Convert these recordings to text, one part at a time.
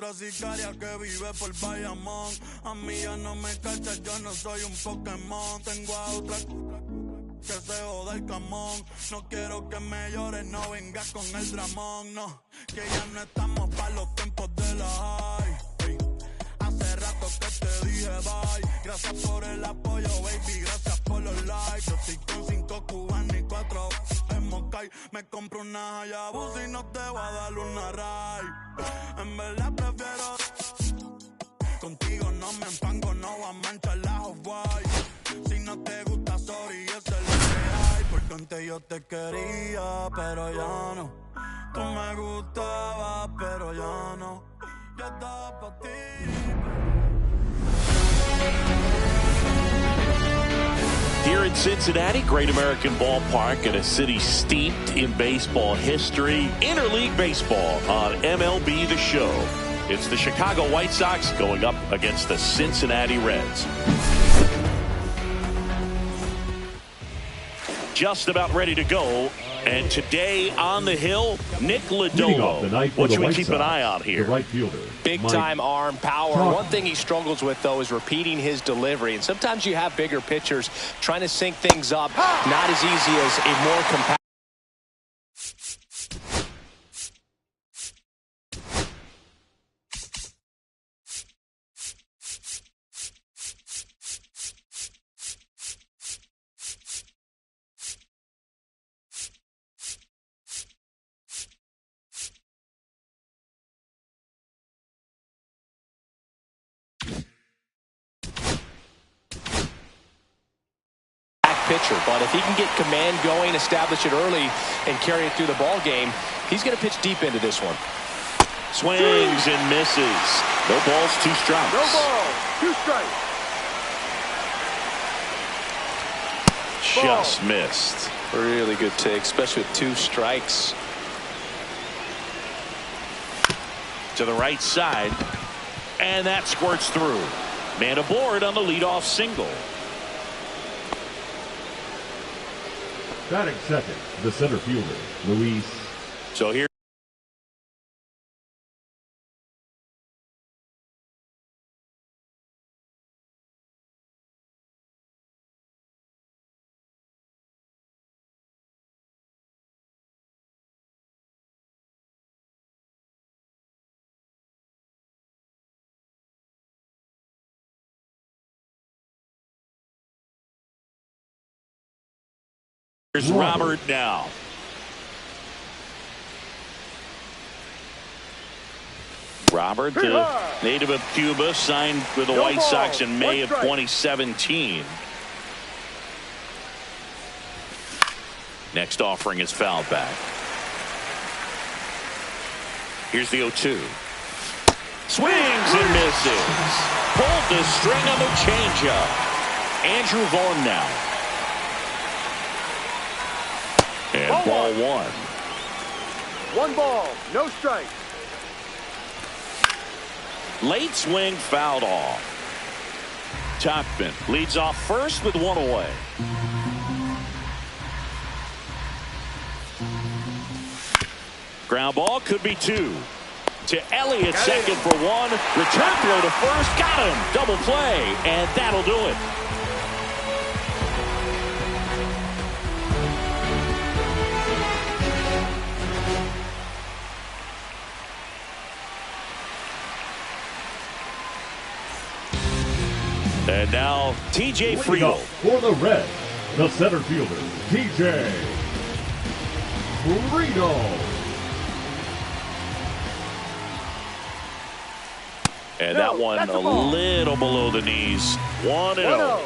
otra sicaria que vive por Bayamón. A mí ya no me cachas, yo no soy un Pokémon. Tengo a otra que se joda el camón. No quiero que me llores, no vengas con el dramón. No, que ya no estamos para los tiempos de la high. Hey, hace rato que te dije bye. Gracias por el apoyo, baby, gracias por los likes. Yo estoy con 5 cubanos y 4 en Moscay. Me compro una Hayabusa y no te voy a dar una ride. En verdad prefiero contigo, no me empango, no voy a manchar la Off-White. Si no te gusta, sorry, esa es lo que hay. Porque antes yo te quería, pero ya no. Tú me gustabas, pero ya no. Ya estaba pa' ti. Here in Cincinnati, great American ballpark and a city steeped in baseball history. Interleague baseball on MLB The Show. It's the Chicago White Sox going up against the Cincinnati Reds. Just about ready to go. And today on the hill, Nick Lodolo. What should we keep an eye on here? Right fielder, big-time arm, power. One thing he struggles with, though, is repeating his delivery. And sometimes you have bigger pitchers trying to sync things up. Not as easy as a more compact. Pitcher, but if he can get command going, establish it early, and carry it through the ball game, he's going to pitch deep into this one. Swings and misses. No balls, 2 strikes. No ball, 2 strikes. Just missed. Really good take, especially with 2 strikes. To the right side, and that squirts through. Man aboard on the leadoff single. Batting second, the center fielder, Luis. So here. Here's Robert now. Robert, the native of Cuba, signed with the White Sox in May of 2017. Next offering is fouled back. Here's the 0-2. Swings and misses. Pulled the string on the changeup. Andrew Vaughn now. And ball 1. 1 ball, no strike. Late swing fouled off. Topman leads off first with 1 away. Ground ball could be 2. To Elliott, second for 1. Return throw to first. Got him. Double play. And that'll do it. And now, T.J. Friedl. For the Reds, the center fielder, T.J. Friedl. And that one a little below the knees. 1-0.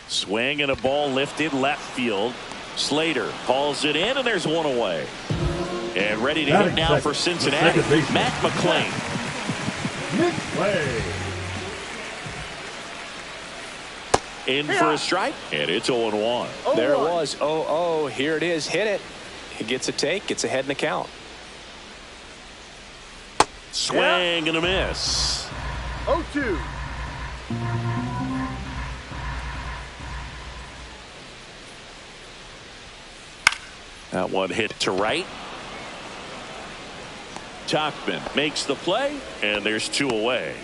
Swing and a ball lifted left field. Slater calls it in, and there's 1 away. And ready to hit now for Cincinnati, Matt McClain. In for a strike, and it's 0-1. There it was, 0-0. Here it is, hit it. He gets a take, gets ahead in the count. Swing and a miss. 0-2. That one hit to right. Tachman makes the play, and there's 2 away.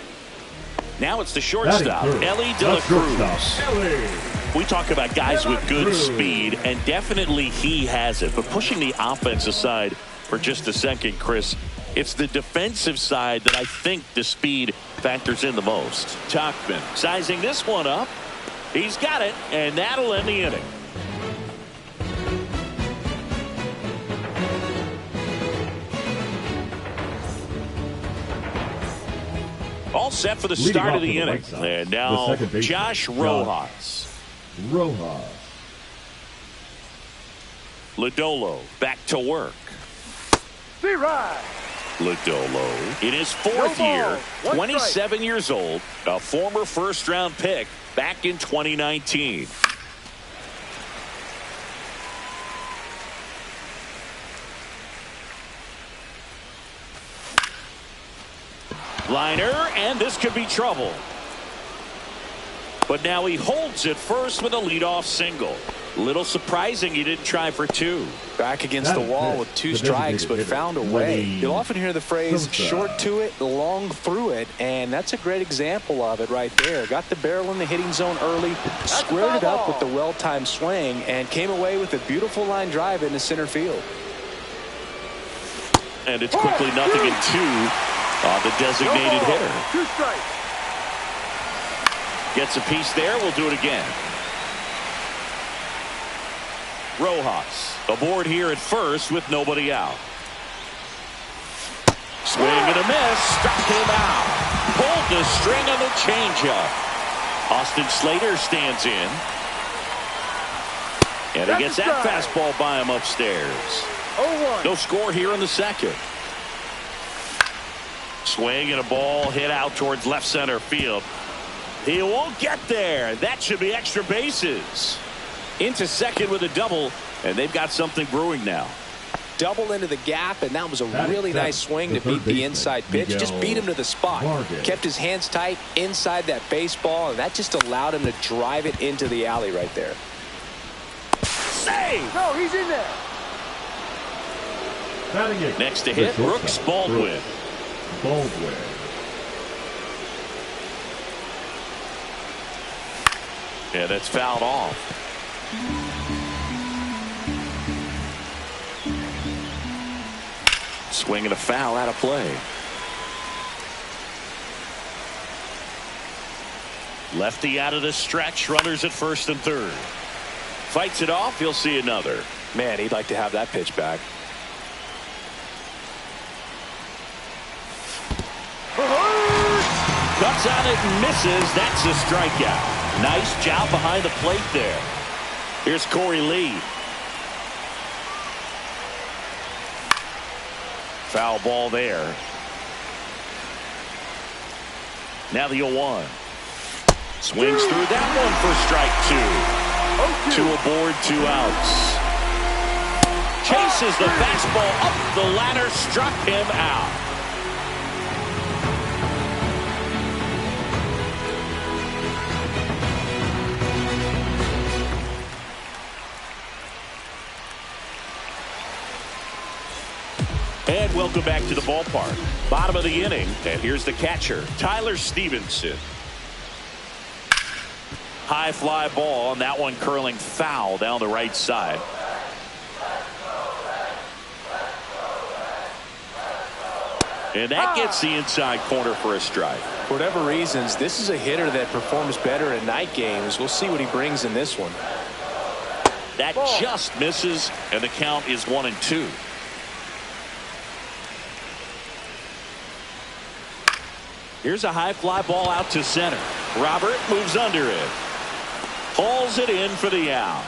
Now it's the shortstop, Ellie De La Cruz. We talk about guys with good speed, and definitely he has it. But pushing the offense aside for just a second, Chris, it's the defensive side that I think the speed factors in the most. Tachman sizing this one up. He's got it, and that'll end the inning. All set for the start of the inning. And now Josh Rojas. Lodolo back to work. Lodolo in his 4th year, 27 years old, a former first-round pick back in 2019. Liner, and this could be trouble. But now he holds it first with a leadoff single. Little surprising he didn't try for 2. Back against the wall with 2 strikes, but found a way. You'll often hear the phrase short to it, long through it, and that's a great example of it right there. Got the barrel in the hitting zone early, squared it up with the well-timed swing, and came away with a beautiful line drive into center field. And it's quickly 0-2 on the designated hitter. 2 strikes. Gets a piece there. We'll do it again. Rojas aboard here at first with nobody out. Swing and a miss. Struck him out. Pulled the string on the changeup. Austin Slater stands in. And he gets that fastball by him upstairs. 0-1. No score here in the second. Swing and a ball hit out towards left center field. He won't get there. That should be extra bases. Into second with a double, and they've got something brewing now. Double into the gap, and that was a really nice swing to beat the inside pitch. Just beat him to the spot. Kept his hands tight inside that baseball, and that just allowed him to drive it into the alley right there. Save! No, he's in there. Next to hit, Brooks Baldwin. Yeah, that's fouled off. Swing and a foul out of play. Lefty out of the stretch. Runners at first and third. Fights it off. He'll see another. Man, he'd like to have that pitch back. Cuts on it and misses. That's a strikeout. Nice job behind the plate there. Here's Corey Lee. Foul ball there. Now the 0-1. Swings through that one for strike 2. 2 aboard, 2 outs. Chases the fastball up the ladder, struck him out. And welcome back to the ballpark. Bottom of the inning, and here's the catcher, Tyler Stevenson. High fly ball, and that one curling foul down the right side. And that gets the inside corner for a strike. For whatever reasons, this is a hitter that performs better in night games. We'll see what he brings in this one. That just misses, and the count is 1-2. Here's a high fly ball out to center. Robert moves under it. Hauls it in for the out.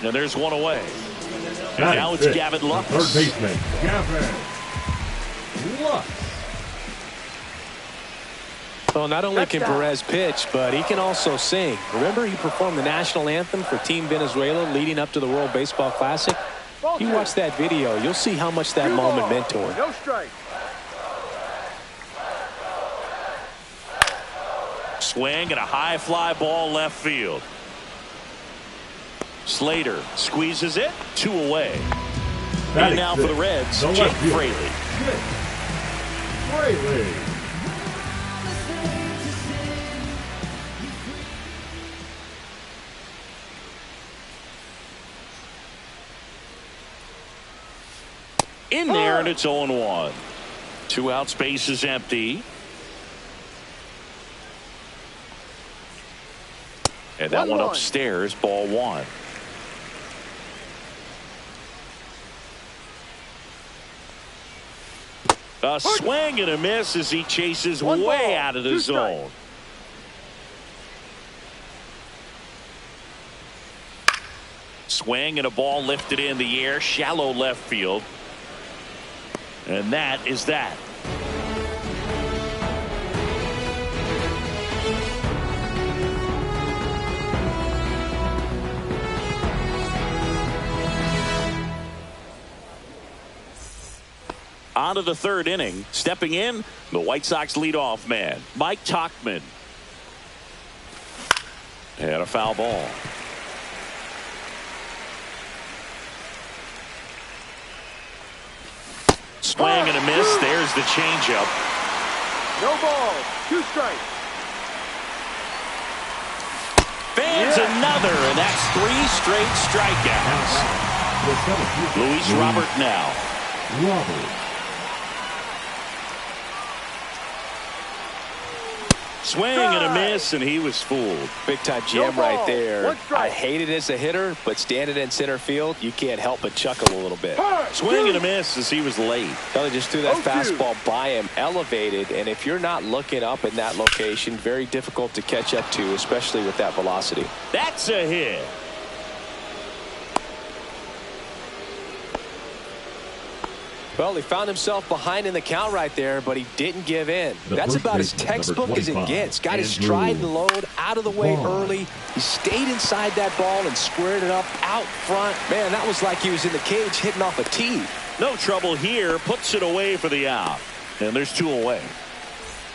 And there's one away. And now it's Gavin Lux. Third baseman, Gavin Lux. Well, not only can Perez pitch, but he can also sing. Remember, he performed the national anthem for Team Venezuela leading up to the World Baseball Classic. If you watch that video, you'll see how much that moment meant to him. No strike. Swing and a high fly ball left field. Slater squeezes it. 2 away. And now for the Reds, Jake Fraley. Fraley. In there, and it's 0-1. 2 outs, base is empty. And that one upstairs, ball 1. A swing and a miss as he chases way out of the zone. Swing and a ball lifted in the air, shallow left field. And that is that. On to the 3rd inning. Stepping in, the White Sox leadoff man, Mike Tauchman. And a foul ball. Swing and a miss. There's the changeup. No ball. 2 strikes. Fans another, and that's 3 straight strikeouts. Luis Robert now. Swing and a miss, and he was fooled. Big time jam right there. I hate it as a hitter, but standing in center field, you can't help but chuckle a little bit. Swing and a miss as he was late. Kelly just threw that fastball by him, elevated, and if you're not looking up in that location, very difficult to catch up to, especially with that velocity. That's a hit. Well, he found himself behind in the count right there, but he didn't give in. That's about as textbook as it gets. Got his stride and load out of the way early. He stayed inside that ball and squared it up out front. Man, that was like he was in the cage hitting off a tee. No trouble here. Puts it away for the out. And there's 2 away.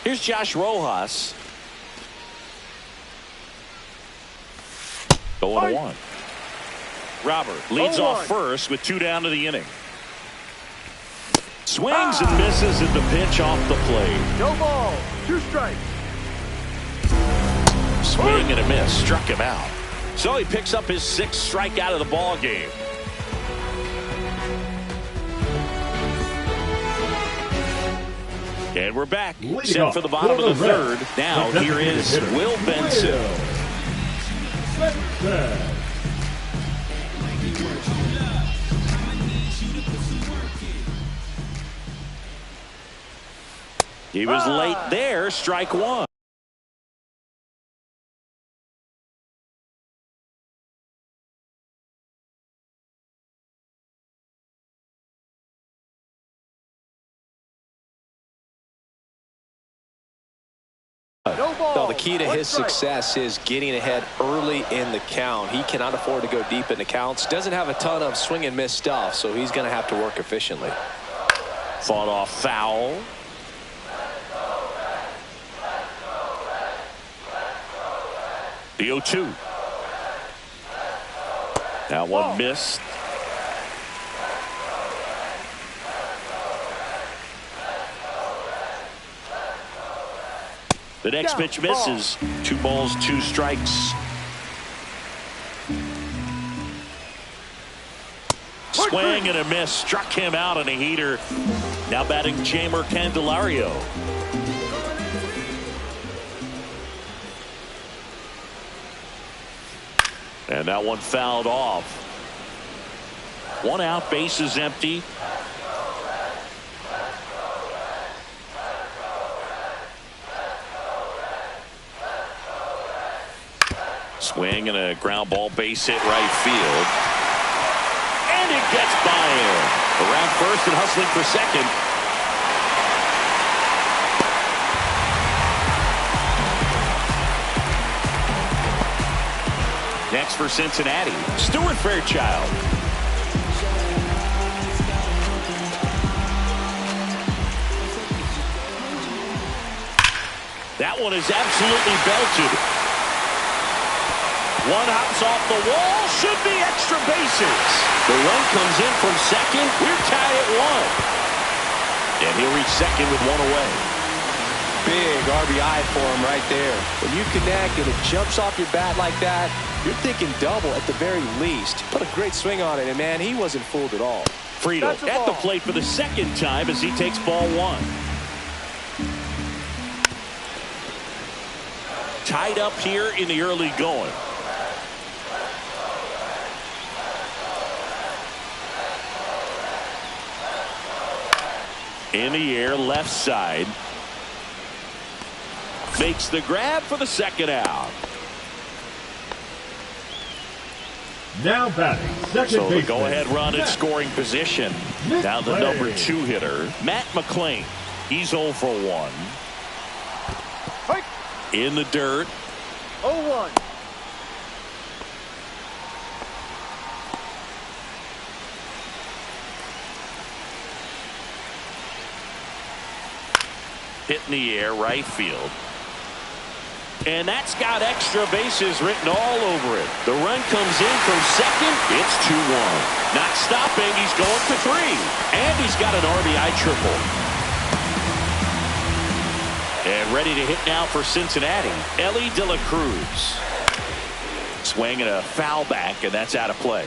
Here's Josh Rojas. 0-1. Robert leads off first with 2 down to the inning. Swings and misses at the pitch off the plate. No ball. 2 strikes. Swing and a miss. Struck him out. So he picks up his 6th strikeout of the ball game. And we're back. Set for the bottom of the 3rd. Now here is Will Benson. He was late there. Strike 1. No, the key to his success is getting ahead early in the count. He cannot afford to go deep in the counts. Doesn't have a ton of swing and miss stuff, so he's going to have to work efficiently. Fought off foul. The 0-2. That one missed. The next pitch misses. 2 balls, 2 strikes. Swing and a miss. Struck him out on a heater. Now batting Jeimer Candelario. And that one fouled off. 1 out, base is empty. Swing and a ground ball, base hit right field. And it gets by him. Around first and hustling for second. Next for Cincinnati, Stuart Fairchild. That one is absolutely belted. One hops off the wall. Should be extra bases. The run comes in from second. We're tied at 1. And he'll reach second with one away. Big RBI for him right there. When you connect and it jumps off your bat like that, you're thinking double at the very least. Put a great swing on it, and man, he wasn't fooled at all. Friedel at the plate for the second time as he takes ball 1. Tied up here in the early going. In the air, left side. Makes the grab for the second out. Now batting, second So the baseman, go-ahead run in scoring position. Now the number 2 hitter, Matt McClain. He's 0 for 1. In the dirt. 0-1. Hit in the air, right field. And that's got extra bases written all over it. The run comes in from second. It's 2-1. Not stopping. He's going for 3. And he's got an RBI triple. And ready to hit now for Cincinnati, Ellie De La Cruz. Swing and a foul back, and that's out of play.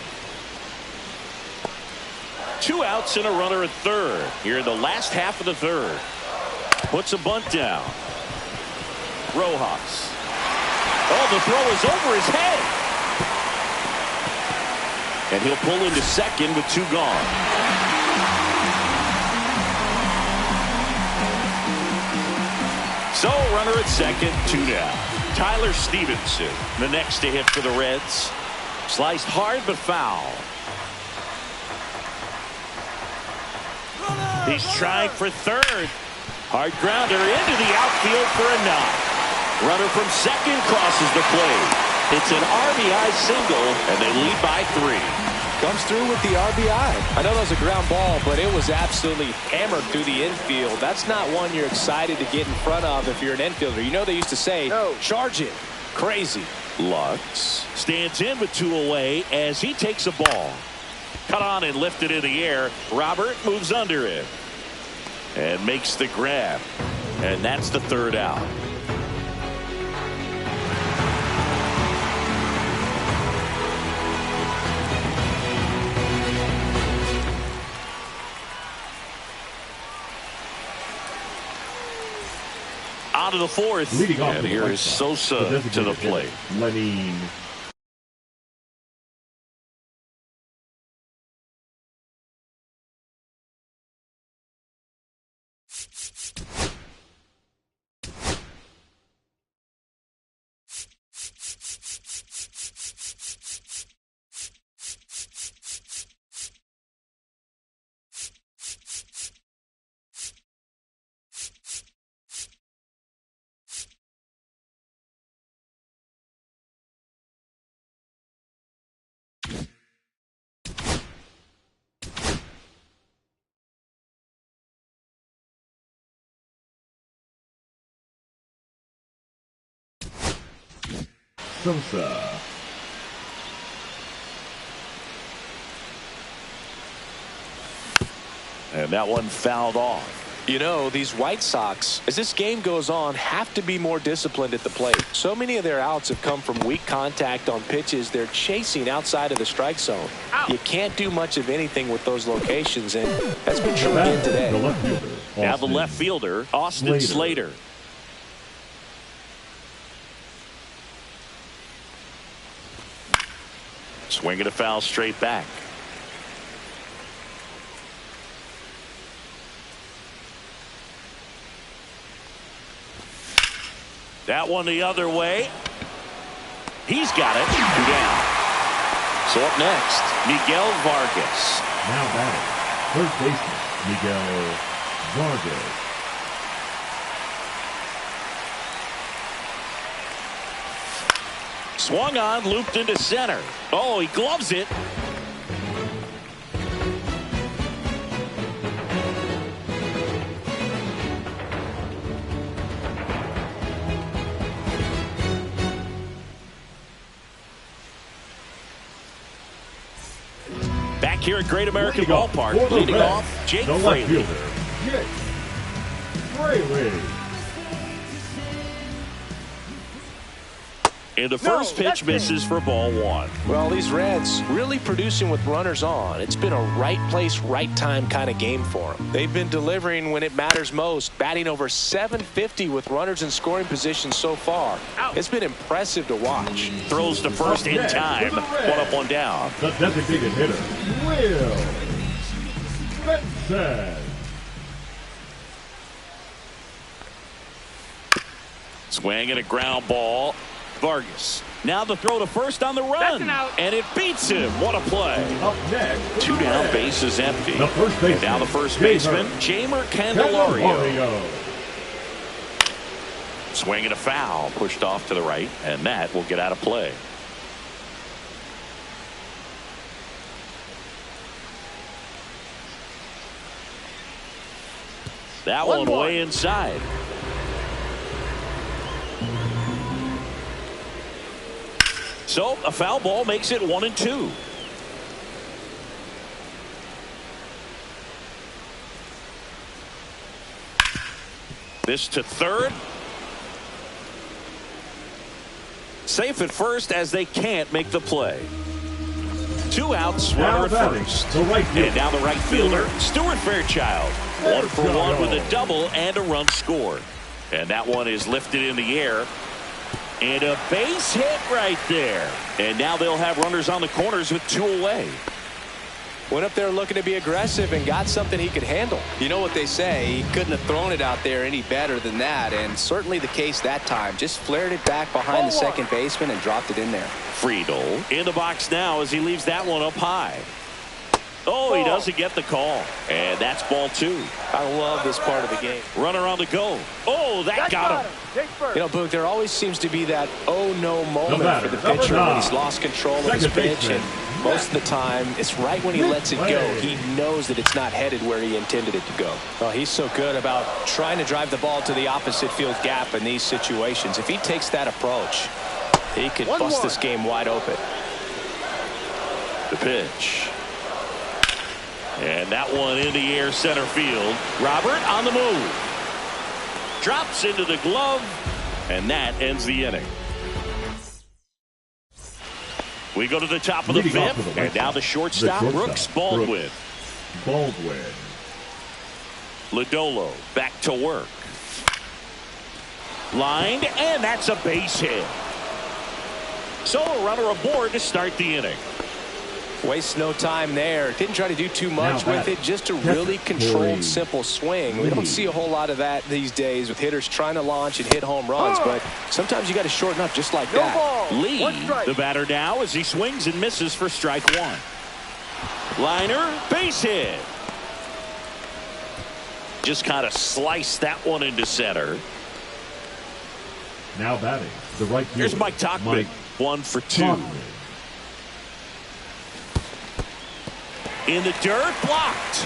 2 outs and a runner at third here in the last half of the third. Puts a bunt down. Rojas. Oh, the throw is over his head. And he'll pull into second with 2 gone. So, runner at second, 2 down. Tyler Stevenson, the next to hit for the Reds. Sliced hard but foul. He's trying for third. Hard grounder into the outfield for a knock. Runner from second crosses the plate. It's an RBI single, and they lead by 3. Comes through with the RBI. I know that was a ground ball, but it was absolutely hammered through the infield. That's not one you're excited to get in front of if you're an infielder. You know they used to say, no, charge it. Crazy. Lux stands in with 2 away as he takes a ball. Cut on and lifted in the air. Robert moves under it and makes the grab. And that's the 3rd out. On to the 4th. And here is Sosa to the plate. Lenny. Sosa. And that one fouled off. You know, these White Sox, as this game goes on, have to be more disciplined at the plate. So many of their outs have come from weak contact on pitches they're chasing outside of the strike zone. You can't do much of anything with those locations, and that's been true again today. Now the left fielder, Austin Slater. Swinging a foul straight back. That one the other way. He's got it. 2 down. So up next, Miguel Vargas. Now batting, first baseman, Miguel Vargas. Swung on, looped into center. Oh, he gloves it. Back here at Great American Ballpark, leading off, Jake Fraley. And the first pitch misses for ball one. Well, these Reds really producing with runners on. It's been a right place, right time kind of game for them. They've been delivering when it matters most, batting over .750 with runners in scoring position so far. It's been impressive to watch. Throws to first in time. One up, one down. The designated hitter, Will Benson. Swing and a ground ball. Vargas. Now the throw to first on the run. And it beats him. What a play. Up next, 2 down, bases empty. The first baseman. And now the first baseman, Jamer Candelario. Swing and a foul. Pushed off to the right. And that will get out of play. That one way inside. So a foul ball makes it 1-2. This to third. Safe at first as they can't make the play. 2 outs, runner at first. And now the right fielder, Stuart Fairchild. 1 for 1 with a double and a run scored. And that one is lifted in the air. And a base hit right there. And now they'll have runners on the corners with 2 away. Went up there looking to be aggressive and got something he could handle. You know what they say, he couldn't have thrown it out there any better than that, and certainly the case that time. Just flared it back behind the second baseman and dropped it in there. Friedel in the box now as he leaves that one up high. Oh, he doesn't get the call. And that's ball 2. I love this part of the game. Runner on the go. Oh, that got him. You know, Boog, there always seems to be that oh no moment for the pitcher when he's lost control of his pitch, and most of the time it's right when he lets it go. He knows that it's not headed where he intended it to go. Well, he's so good about trying to drive the ball to the opposite field gap in these situations. If he takes that approach, he could bust this game wide open. The pitch. And that one in the air, center field. Robert on the move. Drops into the glove, and that ends the inning. We go to the top of the 5th, and now the shortstop, Brooks Baldwin. Lodolo back to work. Lined, and that's a base hit. So a runner aboard to start the inning. Waste no time there. Didn't try to do too much with it. Just a really controlled, simple swing. We don't see a whole lot of that these days with hitters trying to launch and hit home runs, but sometimes you got to shorten up just like that. Lee, the batter now, as he swings and misses for strike 1. Liner, base hit. Just kind of sliced that one into center. Now batting, the right fielder. Here's Mike Tauchman. 1 for 2. In the dirt, blocked.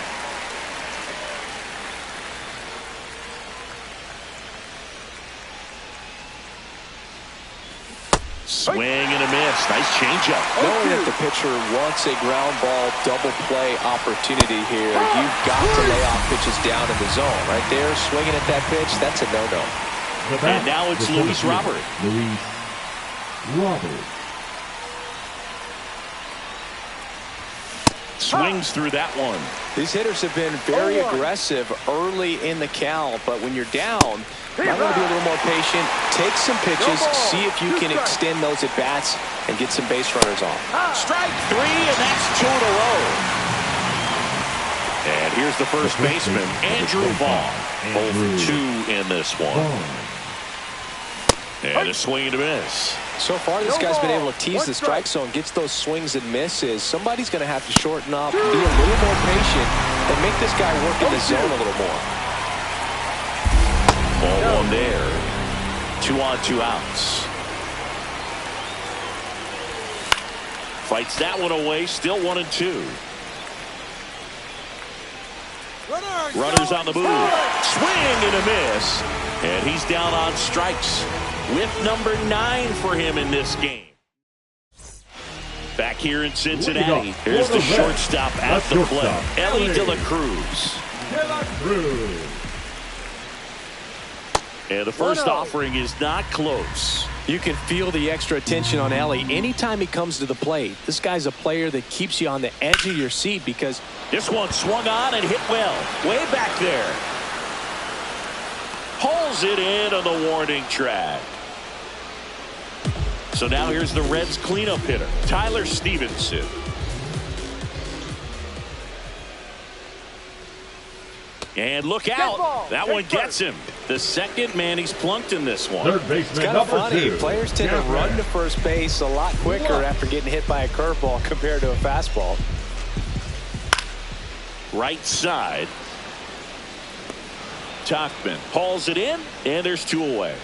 Swing and a miss. Nice changeup. Knowing that the pitcher wants a ground ball double play opportunity here, you've got to lay off pitches down in the zone. Right there, swinging at that pitch, that's a no-no. And now it's Luis Robert. Swings through that one. These hitters have been very aggressive early in the count, but when you're down, you might want to be a little more patient, take some pitches, see if you can extend those at-bats and get some base runners on. Strike 3, and that's 2 in a row. And here's the first baseman, Andrew Vaughn. 0 for 2 in this one. And a swing and a miss. So far, this guy's been able to tease the strike zone, gets those swings and misses. Somebody's going to have to shorten up, be a little more patient, and make this guy work in the zone a little more. Ball 1 there. 2 on, 2 outs. Fights that one away, still 1-2. Runners on the move. Swing and a miss. And he's down on strikes with number 9 for him in this game. Back here in Cincinnati, here's the shortstop at the plate, Ellie De La Cruz. And the first offering is not close. You can feel the extra attention on Ellie anytime he comes to the plate. This guy's a player that keeps you on the edge of your seat because this one swung on and hit well. Way back there. Pulls it in on the warning track. So now here's the Reds cleanup hitter, Tyler Stevenson. And look out. That one gets him. The second man he's plunked in this one. Third baseman, it's kind of funny. Players tend to run to first base a lot quicker after getting hit by a curveball compared to a fastball. Right side. Tauchman hauls it in, and there's 2 away.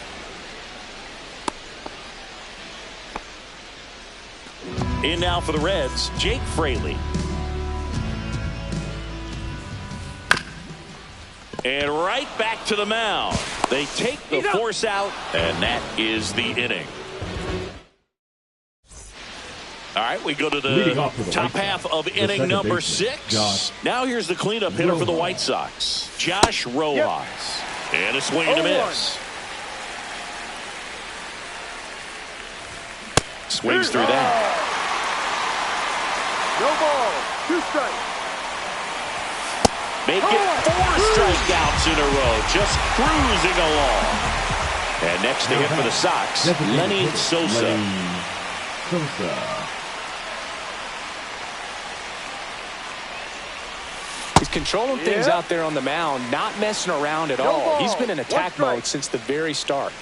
In now for the Reds, Jake Fraley. And right back to the mound. They take the force out, and that is the inning. All right, we go to the top half of inning number 6. Now here's the cleanup hitter for the White Sox, Josh Rojas. And a swing and a miss. Swings through that. No ball. 2 strikes. Make it 4 strikeouts in a row, just cruising along. And next to hit for the Sox, Lenny Sosa. He's controlling things out there on the mound, not messing around at all. He's been in attack mode since the very start.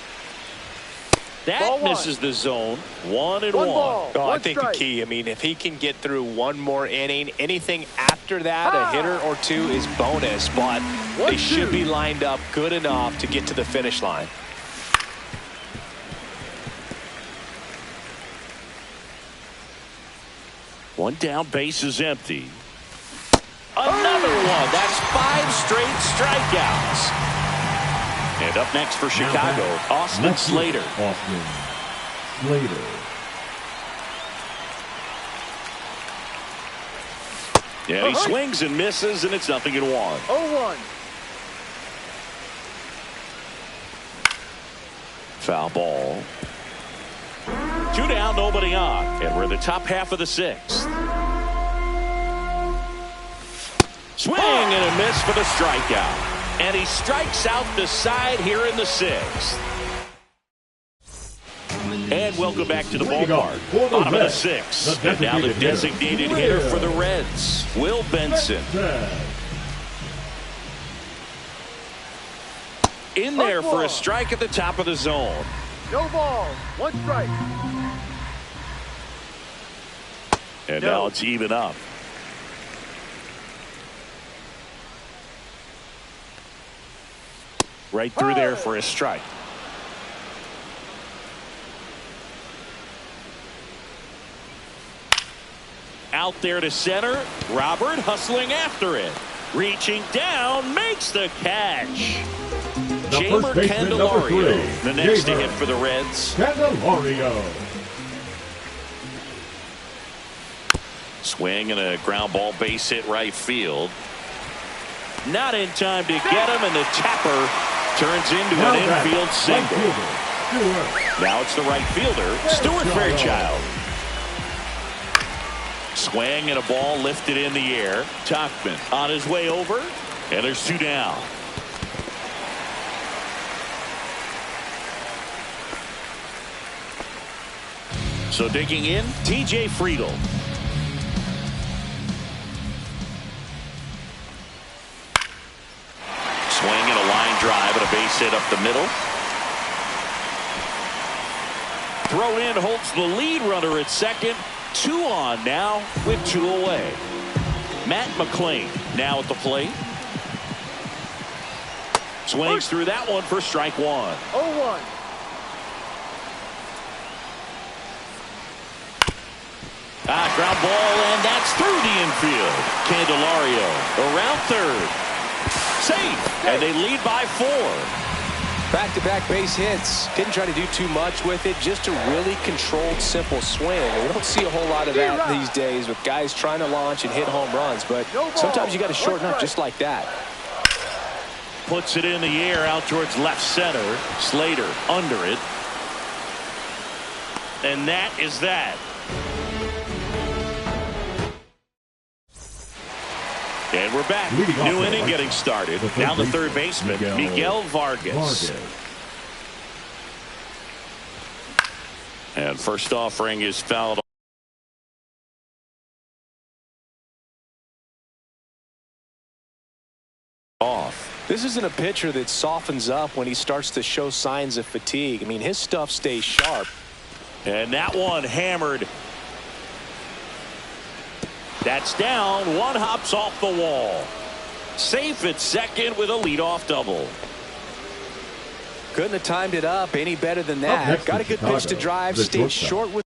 That misses the zone. 1-1. Oh, I think the key, I mean, if he can get through one more inning, anything after that, a hitter or 2 is bonus, but they should be lined up good enough to get to the finish line. One down, base is empty. Another one. That's 5 straight strikeouts. And up next for Chicago, Austin Slater. Yeah, he swings and misses, and it's 0-1. 0-1. Foul ball. 2 down, nobody on. And we're in the top half of the 6th. Swing and a miss for the strikeout. And he strikes out the side here in the 6th. And welcome back to the ballpark. Bottom of the 6th. And now the designated hitter for the Reds, Will Benson. In there for a strike at the top of the zone. No ball. 1 strike. And now it's even up. Right through there for a strike. Out there to center. Robert hustling after it. Reaching down, makes the catch. Jamer Candelario, the next to hit for the Reds. Candelario. Swing and a ground ball base hit right field. Not in time to get him, and the tapper turns into an infield single. Now it's the right fielder, Stuart Fairchild. Swing and a ball lifted in the air. Tauchman on his way over, and there's 2 down. So digging in, T.J. Friedl. Swing and a line drive and a base hit up the middle. Throw in holds the lead runner at second. 2 on now with 2 away. Matt McClain now at the plate. Swings through that one for strike 1. 0-1. Ground ball, and that's through the infield. Candelario around third. Safe, and they lead by 4. Back-to-back base hits. Didn't try to do too much with it. Just a really controlled, simple swing. We don't see a whole lot of that these days with guys trying to launch and hit home runs. But sometimes you got to shorten up just like that. Puts it in the air out towards left center. Slater under it. And that is that. And we're back. New inning getting started. Now the third baseman, Miguel Vargas. And first offering is fouled off. This isn't a pitcher that softens up when he starts to show signs of fatigue. I mean, his stuff stays sharp. And that one hammered. That's down. One hops off the wall. Safe at second with a leadoff double. Couldn't have timed it up any better than that. Got a good pitch to drive. Stayed short with.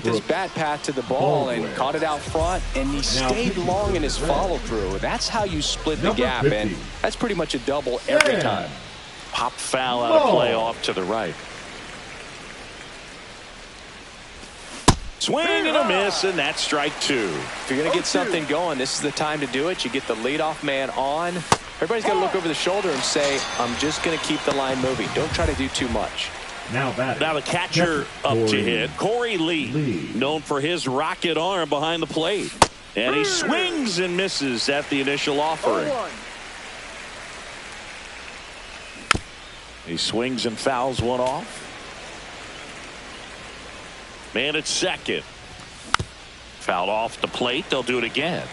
His bat path to the ball and caught it out front, and he stayed long in his follow through. That's how you split the gap, and that's pretty much a double every time. Pop foul out of play off to the right. Swing and a miss, and that's strike two. If you're going to get something going, this is the time to do it. You get the leadoff man on. Everybody's got to look over the shoulder and say, I'm just going to keep the line moving. Don't try to do too much. Now the catcher up to hit. Corey Lee, known for his rocket arm behind the plate. And he swings and misses at the initial offering. He swings and fouls one off. Man at second. Fouled off the plate. They'll do it again.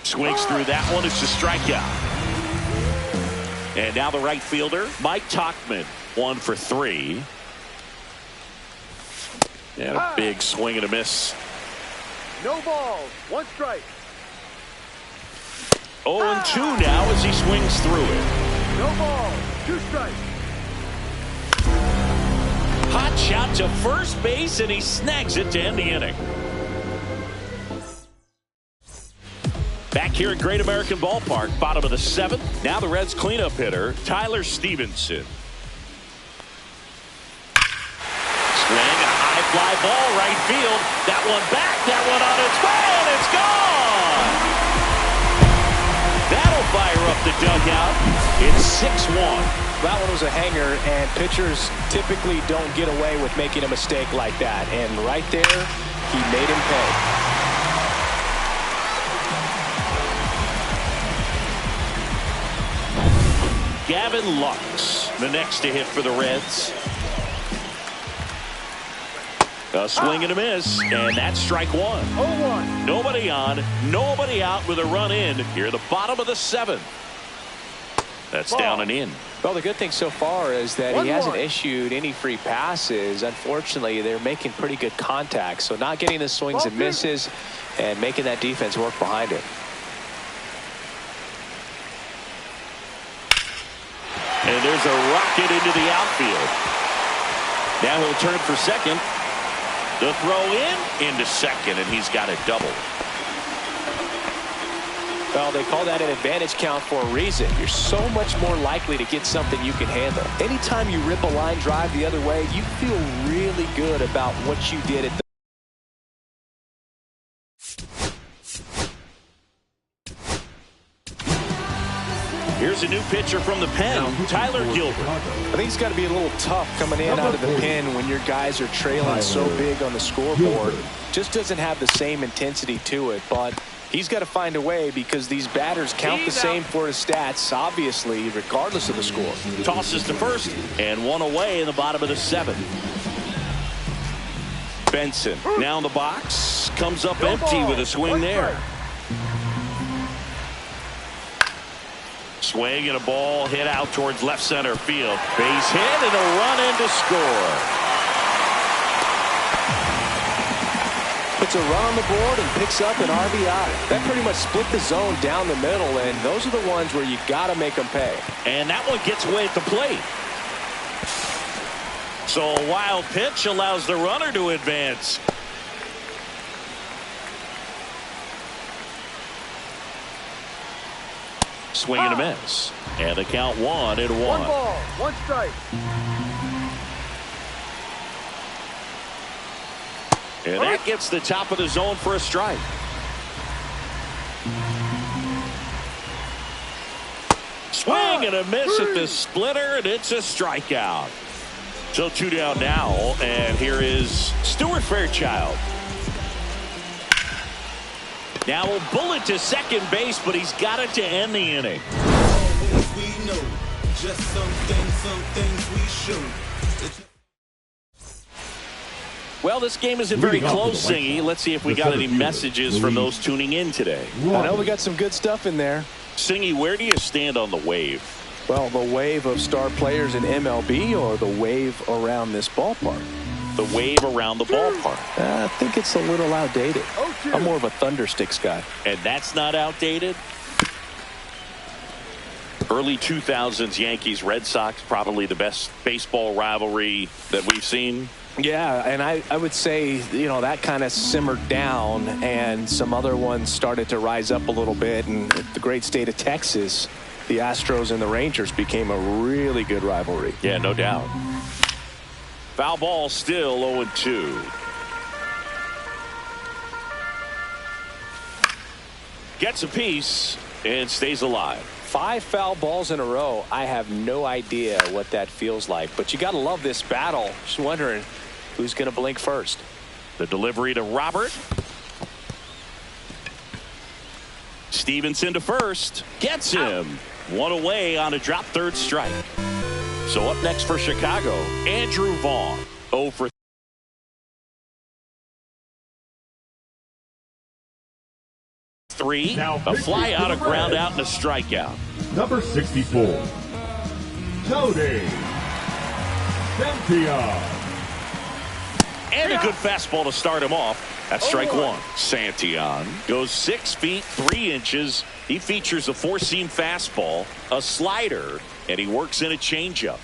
Swings through that one. It's a strikeout. And now the right fielder, Mike Tauchman, 1 for 3. And a big swing and a miss. No balls, 1 strike. 0-2 now as he swings through it. No balls, 2 strikes. Hot shot to first base, and he snags it to end the inning. Back here at Great American Ballpark, bottom of the 7th. Now the Reds cleanup hitter, Tyler Stevenson. Swing and a high fly ball right field. That one back, that one on its way, and it's gone. That'll fire up the dugout. It's 6-1. That one was a hanger, and pitchers typically don't get away with making a mistake like that. And right there, he made him pay. Gavin Lux, the next to hit for the Reds. A swing and a miss, and that's strike 1. 0-1. Nobody on, nobody out with a run in here at the bottom of the 7th. That's down and in. Well, the good thing so far is that he hasn't issued any free passes. Unfortunately, they're making pretty good contact, so not getting the swings and misses and making that defense work behind it. And there's a rocket into the outfield. Now he'll turn for second. The throw into second, and he's got a double. Well, they call that an advantage count for a reason. You're so much more likely to get something you can handle. Anytime you rip a line drive the other way, you feel really good about what you did at the Here's a new pitcher from the pen, Tyler Gilbert. I think it's got to be a little tough coming in out of the pen when your guys are trailing so big on the scoreboard. Just doesn't have the same intensity to it, but he's got to find a way because these batters count the same for his stats, obviously, regardless of the score. Tosses to first, and one away in the bottom of the 7th. Benson now in the box, comes up empty with a swing there. Swing and a ball hit out towards left center field. Base hit and a run in to score. Puts a run on the board and picks up an RBI. That pretty much split the zone down the middle, and those are the ones where you got to make them pay. And that one gets away at the plate. So a wild pitch allows the runner to advance. Swing and a miss. And the count 1-1. 1 ball, 1 strike. And that gets the top of the zone for a strike. Swing and a miss at the splitter, and it's a strikeout. So 2 down now, and here is Stuart Fairchild. Now a bullet to second base, but he's got it to end the inning. We know just some things we show. Well, this game isn't very close, Singy. Let's see if we got any messages from those tuning in today. I know we got some good stuff in there. Singy, where do you stand on the wave? Well, the wave of star players in MLB or the wave around this ballpark? The wave around the ballpark. I think it's a little outdated. I'm more of a Thundersticks guy. And that's not outdated? Early 2000s Yankees Red Sox, probably the best baseball rivalry that we've seen. Yeah, and I would say, you know, that kind of simmered down and some other ones started to rise up a little bit. And the great state of Texas, the Astros and the Rangers became a really good rivalry. Yeah, no doubt. Foul ball, still 0-2. Gets a piece and stays alive. 5 foul balls in a row. I have no idea what that feels like, but you got to love this battle. Just wondering who's going to blink first. The delivery to Robert. Stevenson to first. Gets him. 1 away on a drop third strike. So up next for Chicago, Andrew Vaughn. 0 for 3. A fly out, a ground out, and a strikeout. Number 64, Cody Santiago. And a good fastball to start him off. That's strike 1. Santillan goes 6 feet 3 inches. He features a 4-seam fastball, a slider, and he works in a changeup.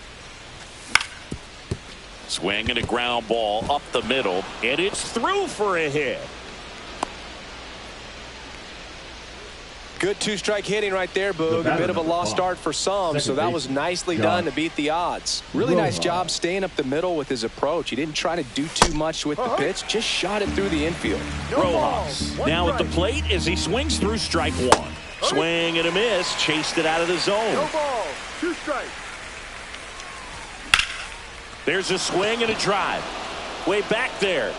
Swing and a ground ball up the middle, and it's through for a hit. Good 2-strike hitting right there, Boog. A bit of a lost start for some, so that was nicely done to beat the odds. Really nice job staying up the middle with his approach. He didn't try to do too much with the pitch, just shot it through the infield. Rojas now at the plate as he swings through strike 1. Swing and a miss, chased it out of the zone. No ball, 2 strikes. There's a swing and a drive. Way back there.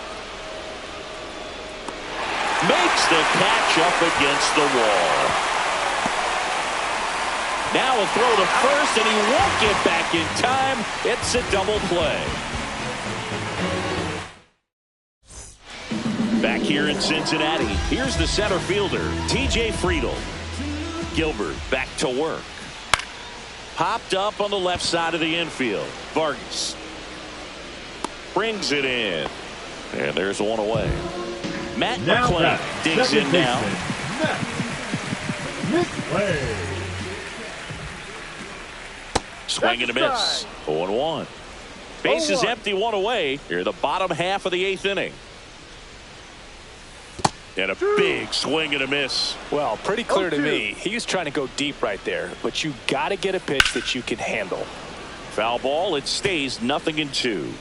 Makes the catch up against the wall. Now a throw to first, and he won't get back in time. It's a double play. Back here in Cincinnati, here's the center fielder, TJ Friedl. Gilbert back to work. Popped up on the left side of the infield. Vargas brings it in. And there's 1 away. Matt McClain digs in now. Swing and a miss. 0-1. Base is empty, 1 away. Here the bottom half of the 8th inning. And a big swing and a miss. Well, pretty clear to me. He was trying to go deep right there, but you got to get a pitch that you can handle. Foul ball. It stays 0-2.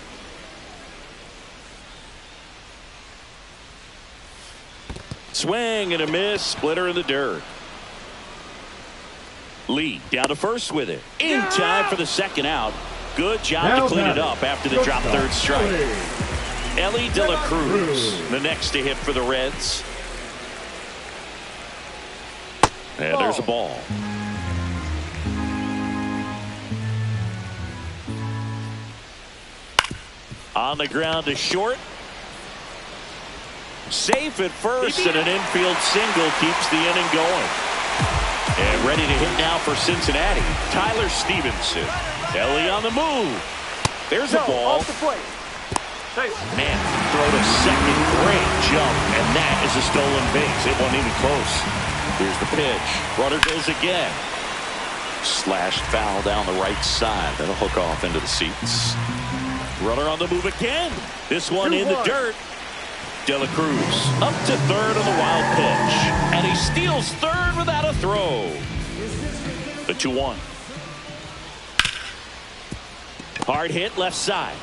Swing and a miss. Splitter in the dirt. Lee down to first with it. In time for the second out. Good job to clean it up after the drop third strike. Ellie De La Cruz, the next to hit for the Reds. And there's a ball. On the ground to short. Safe at first, and an infield single keeps the inning going. And Ready to hit now for Cincinnati. Tyler Stevenson. Ellie on the move. There's a ball. Off the plate. Man, throw to second. Great jump. And that is a stolen base. It wasn't even close. Here's the pitch. Runner goes again. Slashed foul down the right side. That'll hook off into the seats. Runner on the move again. This one in the dirt. De La Cruz up to third on the wild pitch. And he steals third without a throw. The 2-1. Hard hit left side.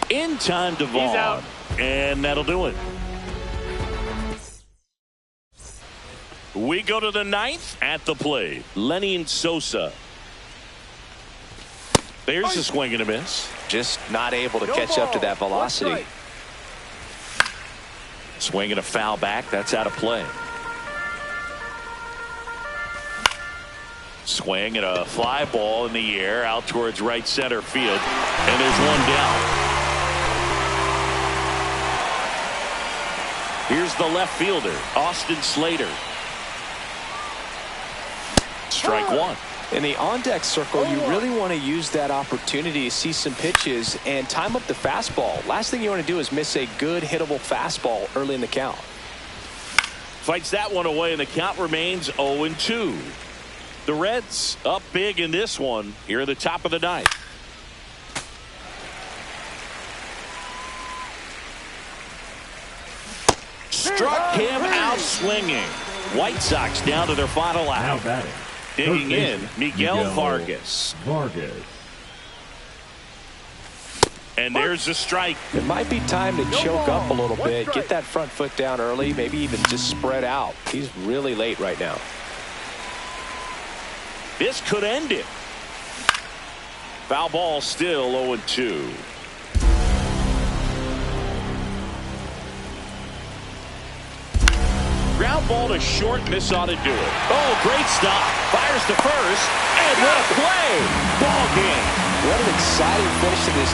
In time to Vaughn. He's out. And that'll do it. We go to the 9th at the plate. Lenny Sosa. There's a swing and a miss. Just not able to catch up to that velocity. Swing and a foul back. That's out of play. Swing and a fly ball in the air out towards right center field. And there's one down. Here's the left fielder, Austin Slater. Strike one. In the on-deck circle, you really want to use that opportunity to see some pitches and time up the fastball. Last thing you want to do is miss a good hittable fastball early in the count. Fights that one away, and the count remains 0-2. The Reds up big in this one here at the top of the 9th. Struck him out swinging. White Sox down to their final out. Now batting. Digging in, Miguel Vargas. And there's a strike. It might be time to choke up a little bit, get that front foot down early, maybe even just spread out. He's really late right now. This could end it. Foul ball still 0-2. Ground ball to short, and this ought to do it. Oh, great stop. Fires to first, and what a play. Ball game. What an exciting finish to this